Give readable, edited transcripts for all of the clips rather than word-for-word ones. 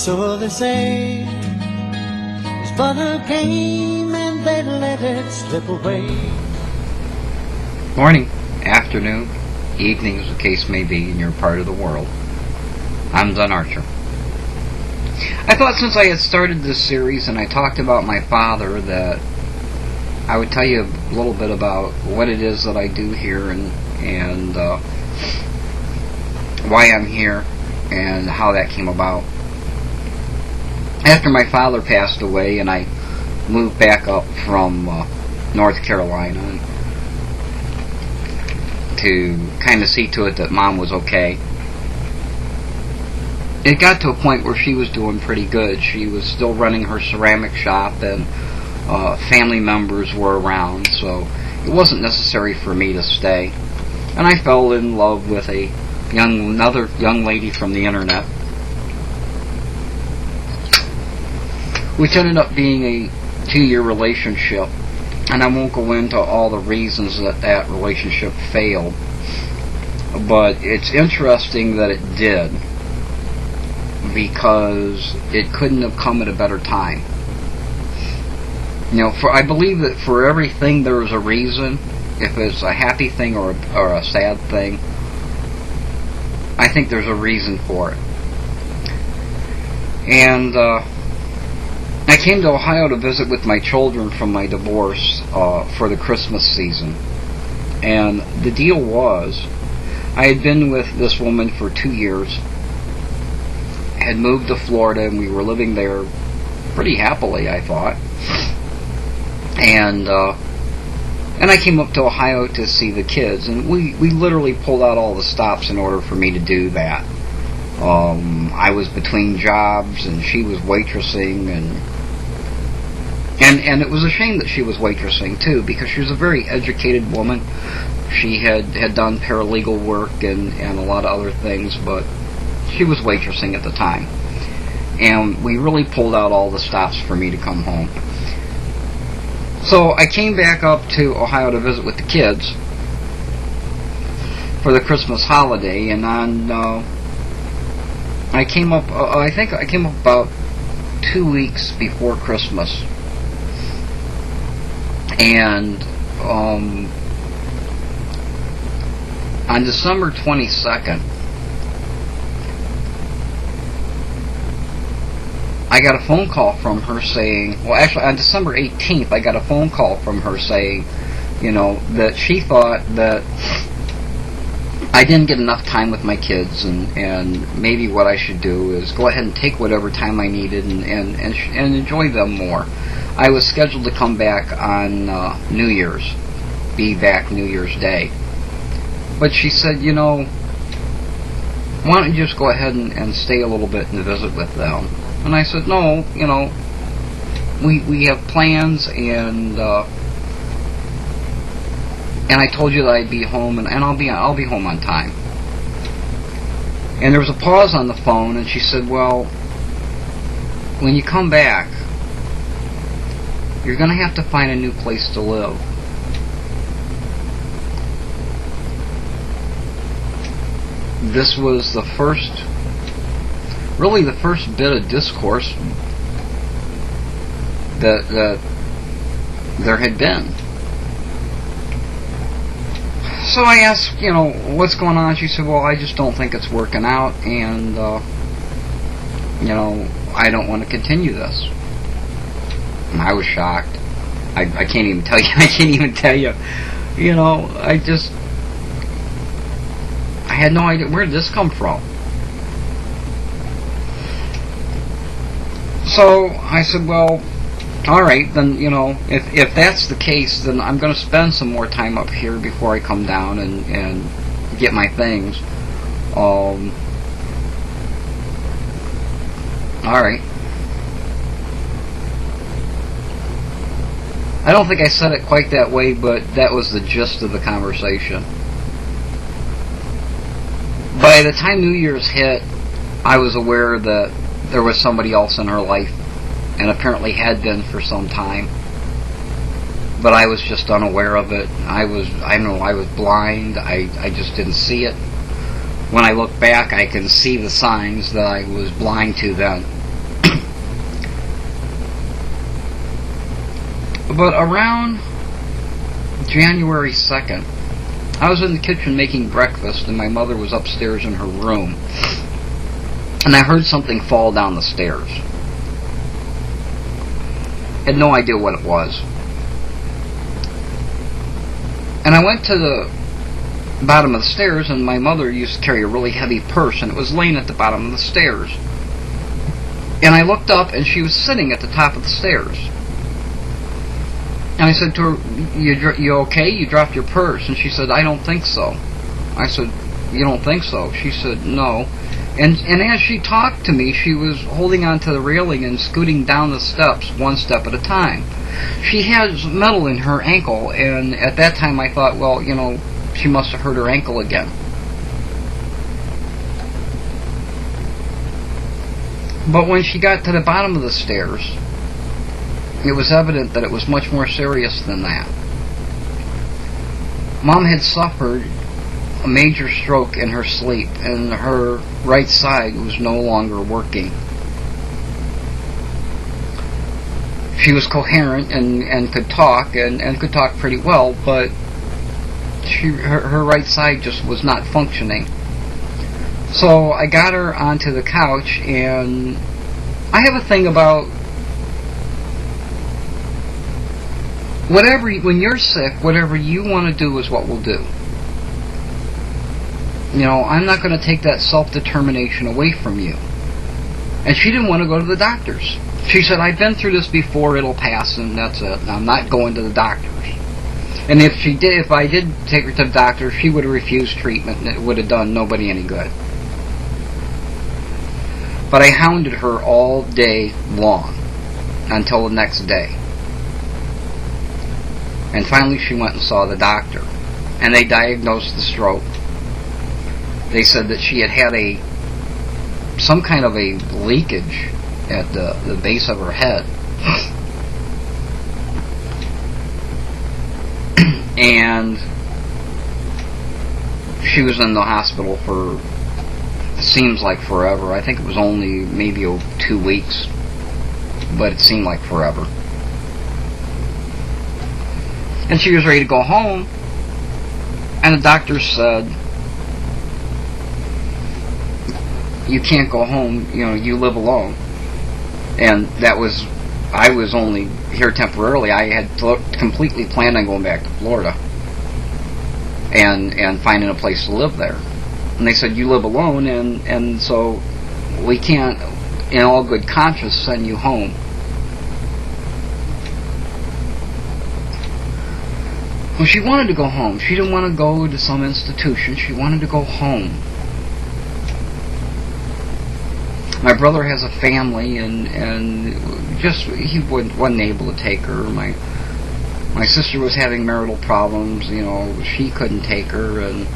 So they say it's but a game and they let it slip away. Morning, afternoon, evening, as the case may be in your part of the world. I'm Don Archer. I thought since I had started this series and I talked about my father that I would tell you a little bit about what it is that I do here and why I'm here and how that came about. After my father passed away and I moved back up from North Carolina to kind of see to it that Mom was okay, it got to a point where she was doing pretty good. She was still running her ceramic shop and family members were around, so it wasn't necessary for me to stay. And I fell in love with another young lady from the internet, which ended up being a 2-year relationship. And I won't go into all the reasons that relationship failed, but it's interesting that it did, because it couldn't have come at a better time. You know, I believe that for everything there is a reason. If it's a happy thing or a sad thing, I think there's a reason for it. And I came to Ohio to visit with my children from my divorce for the Christmas season. And the deal was, I had been with this woman for 2 years, had moved to Florida, and we were living there pretty happily, I thought. And I came up to Ohio to see the kids, and we literally pulled out all the stops in order for me to do that. I was between jobs, and she was waitressing, and it was a shame that she was waitressing too, because she was a very educated woman. She had done paralegal work and a lot of other things, but she was waitressing at the time. And we really pulled out all the stops for me to come home. So I came back up to Ohio to visit with the kids for the Christmas holiday, and I came up, I think I came up about 2 weeks before Christmas. And on December 22nd, I got a phone call from her saying, well, actually on December 18th, I got a phone call from her saying, you know, that she thought that I didn't get enough time with my kids, and maybe what I should do is go ahead and take whatever time I needed and enjoy them more. I was scheduled to come back on New Year's, be back New Year's Day. But she said, you know, why don't you just go ahead and stay a little bit and visit with them? And I said, no, you know, we have plans, and I told you that I'd be home, and I'll be home on time. And there was a pause on the phone, and she said, well, when you come back, you're going to have to find a new place to live. This was the first bit of discourse that there had been. So I asked, you know, what's going on? She said, well, I just don't think it's working out, and you know, I don't want to continue this. And I was shocked. I can't even tell you. I can't even tell you. You know, I had no idea, where did this come from? So I said, well, alright, then, you know, if that's the case, then I'm going to spend some more time up here before I come down and get my things. Alright. I don't think I said it quite that way, but that was the gist of the conversation. By the time New Year's hit, I was aware that there was somebody else in her life, and apparently had been for some time. But I was just unaware of it. I was blind. I just didn't see it. When I look back, I can see the signs that I was blind to then. But around January 2nd, I was in the kitchen making breakfast, and my mother was upstairs in her room, and I heard something fall down the stairs. Had no idea what it was. And I went to the bottom of the stairs, and my mother used to carry a really heavy purse, and it was laying at the bottom of the stairs. And I looked up, and she was sitting at the top of the stairs. And I said to her, you okay? You dropped your purse. And she said, I don't think so. I said, you don't think so? She said, no. And as she talked to me, she was holding onto the railing and scooting down the steps one step at a time. She has metal in her ankle, and at that time I thought, well, she must have hurt her ankle again. But when she got to the bottom of the stairs, it was evident that it was much more serious than that. Mom had suffered a major stroke in her sleep, and her right side was no longer working. She was coherent and could talk, and could talk pretty well, but her right side just was not functioning. So I got her onto the couch, and I have a thing about when you're sick, whatever you want to do is what we'll do. I'm not going to take that self-determination away from you. And she didn't want to go to the doctors. She said, I've been through this before, it'll pass, and that's it. I'm not going to the doctors. And if I did take her to the doctor, she would have refused treatment, and it would have done nobody any good. But I hounded her all day long, until the next day. And finally she went and saw the doctor, and they diagnosed the stroke. They said that she had some kind of a leakage at the base of her head. And she was in the hospital for, seems like forever. I think it was only maybe 2 weeks, but it seemed like forever. And she was ready to go home, and the doctor said, you can't go home, you live alone. And I was only here temporarily. I had completely planned on going back to Florida and finding a place to live there. And they said, you live alone, and so we can't, in all good conscience, send you home. Well, she wanted to go home. She didn't want to go to some institution. She wanted to go home. My brother has a family, and he wasn't able to take her. My sister was having marital problems. She couldn't take her, and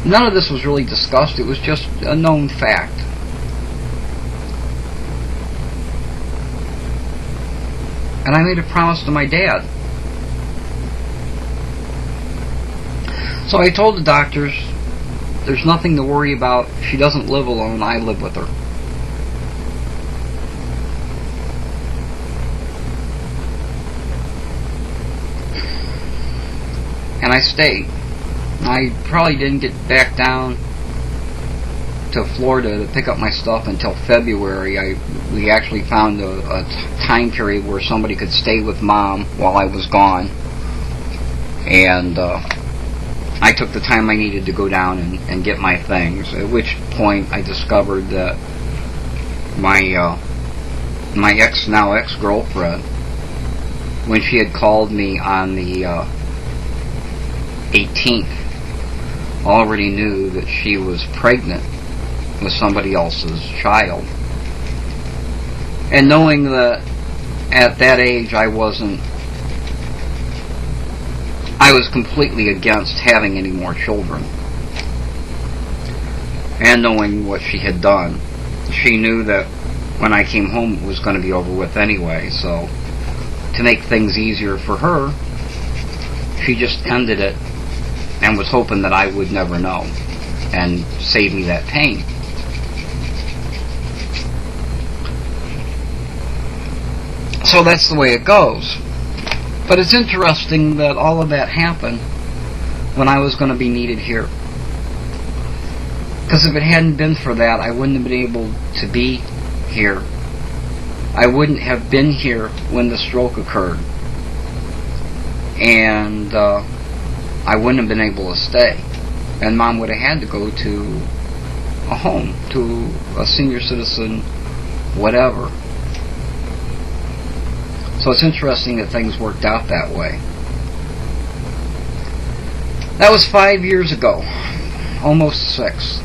none of this was really discussed. It was just a known fact. And I made a promise to my dad. So I told the doctors, there's nothing to worry about. She doesn't live alone. I live with her. And I stayed. I probably didn't get back down to Florida to pick up my stuff until February. We actually found a time period where somebody could stay with Mom while I was gone. And I took the time I needed to go down and get my things, at which point I discovered that my ex-girlfriend, when she had called me on the 18th, already knew that she was pregnant with somebody else's child. And knowing that at that age I was completely against having any more children. And knowing what she had done, she knew that when I came home it was going to be over with anyway, so to make things easier for her, she just ended it and was hoping that I would never know and save me that pain. So that's the way it goes. But it's interesting that all of that happened when I was going to be needed here. Because if it hadn't been for that, I wouldn't have been able to be here. I wouldn't have been here when the stroke occurred. And I wouldn't have been able to stay. And Mom would have had to go to a home, to a senior citizen, whatever. So it's interesting that things worked out that way. That was 5 years ago, almost 6.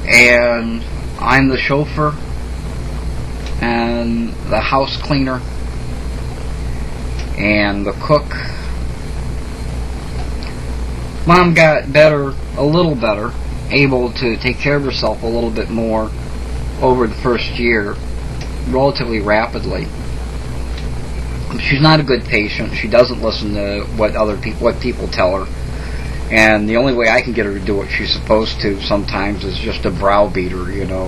And I'm the chauffeur and the house cleaner and the cook. Mom got better, a little better, able to take care of herself a little bit more over the first year, relatively rapidly. She's not a good patient. She doesn't listen to what people tell her. And the only way I can get her to do what she's supposed to sometimes is just to browbeat her,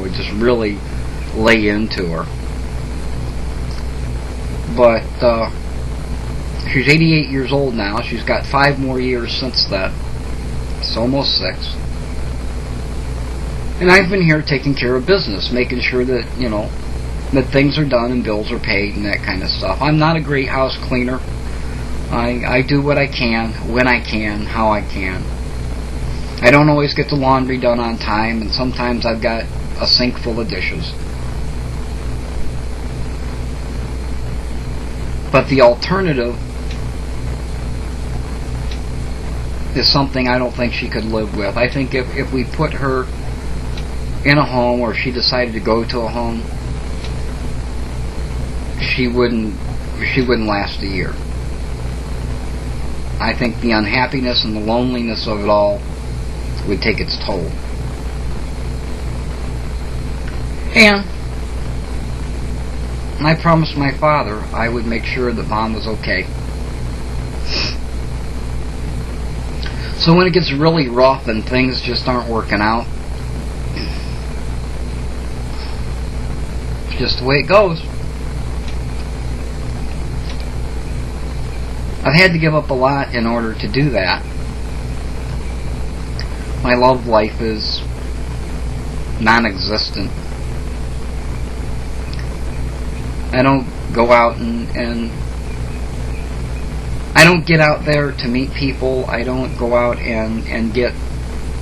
just really lay into her. But she's 88 years old now. She's got 5 more years since that. It's almost 6. And I've been here taking care of business, making sure that, that things are done and bills are paid and that kind of stuff. I'm not a great house cleaner. I do what I can, when I can, how I can. I don't always get the laundry done on time, and sometimes I've got a sink full of dishes. But the alternative is something I don't think she could live with. I think if we put her in a home, or she decided to go to a home, she wouldn't last a year. I think the unhappiness and the loneliness of it all would take its toll. And I promised my father I would make sure that Mom was okay. So when it gets really rough and things just aren't working out, it's just the way it goes. I've had to give up a lot in order to do that. My love life is non-existent. I don't go out and I don't get out there to meet people. I don't go out and get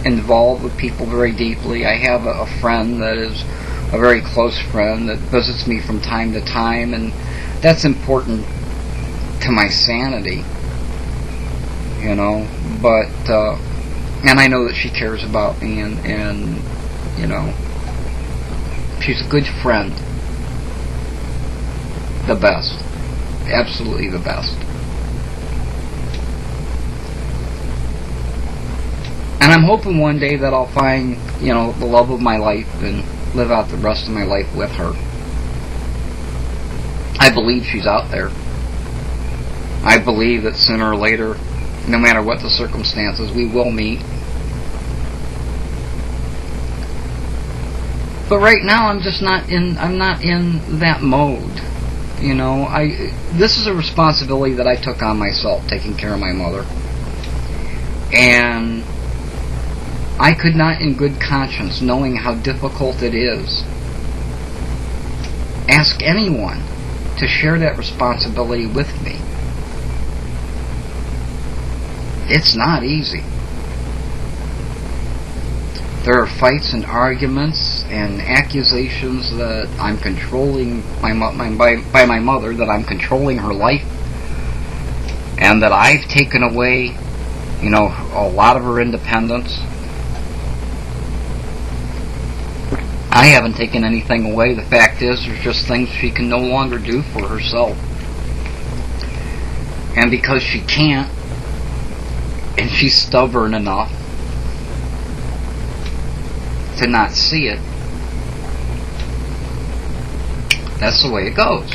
involved with people very deeply. I have a friend that is a very close friend that visits me from time to time, and that's important to my sanity, but and I know that she cares about me, and she's a good friend, the best, absolutely the best. And I'm hoping one day that I'll find the love of my life and live out the rest of my life with her. I believe she's out there. I believe that sooner or later, no matter what the circumstances, we will meet. But right now, I'm not in that mode. This is a responsibility that I took on myself, taking care of my mother. And I could not, in good conscience, knowing how difficult it is, ask anyone to share that responsibility with me. It's not easy. There are fights and arguments and accusations that I'm controlling by my mother, that I'm controlling her life, and that I've taken away, a lot of her independence. I haven't taken anything away. The fact is, there's just things she can no longer do for herself. And because she can't, and she's stubborn enough to not see it, that's the way it goes.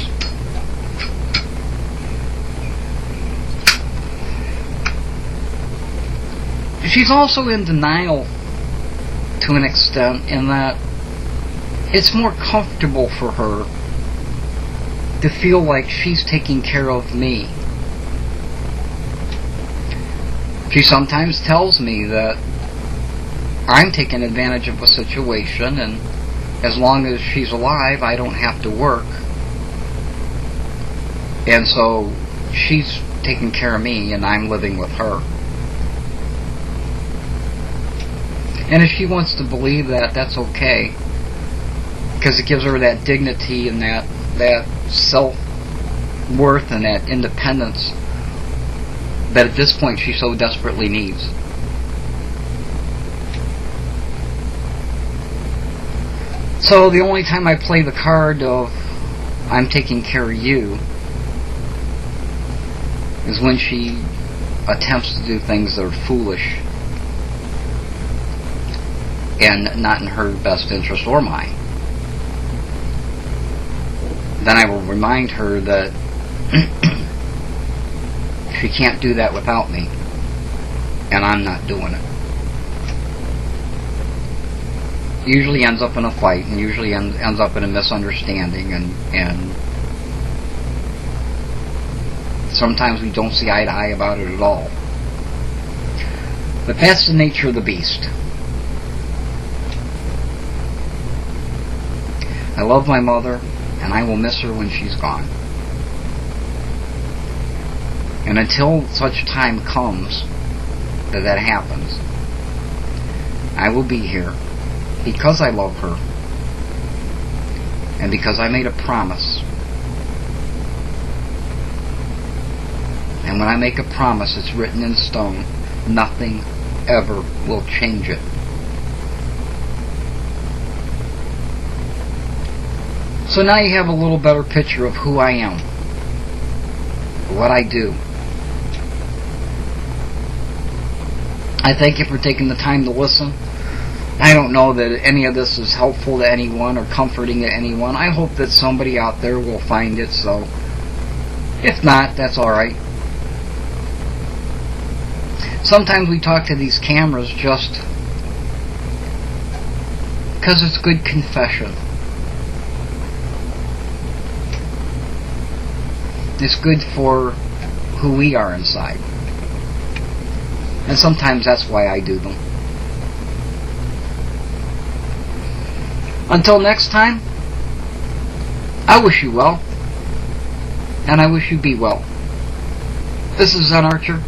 She's also in denial to an extent, in that it's more comfortable for her to feel like she's taking care of me. She sometimes tells me that I'm taking advantage of a situation, and as long as she's alive, I don't have to work. And so she's taking care of me, and I'm living with her. And if she wants to believe that, that's okay, because it gives her that dignity and that self-worth and that independence that at this point she so desperately needs. So the only time I play the card of I'm taking care of you is when she attempts to do things that are foolish and not in her best interest or mine. Then I will remind her that she can't do that without me, and I'm not doing it. Usually ends up in a fight, and usually ends up in a misunderstanding, and sometimes we don't see eye to eye about it at all. But that's the nature of the beast. I love my mother, and I will miss her when she's gone. And until such time comes that happens, I will be here because I love her and because I made a promise. And when I make a promise, it's written in stone. Nothing ever will change it. So now you have a little better picture of who I am, what I do. I thank you for taking the time to listen. I don't know that any of this is helpful to anyone or comforting to anyone. I hope that somebody out there will find it, so if not, that's alright. Sometimes we talk to these cameras just because it's good confession. It's good for who we are inside. And sometimes that's why I do them. Until next time, I wish you well, and I wish you be well. This is Zen Archer.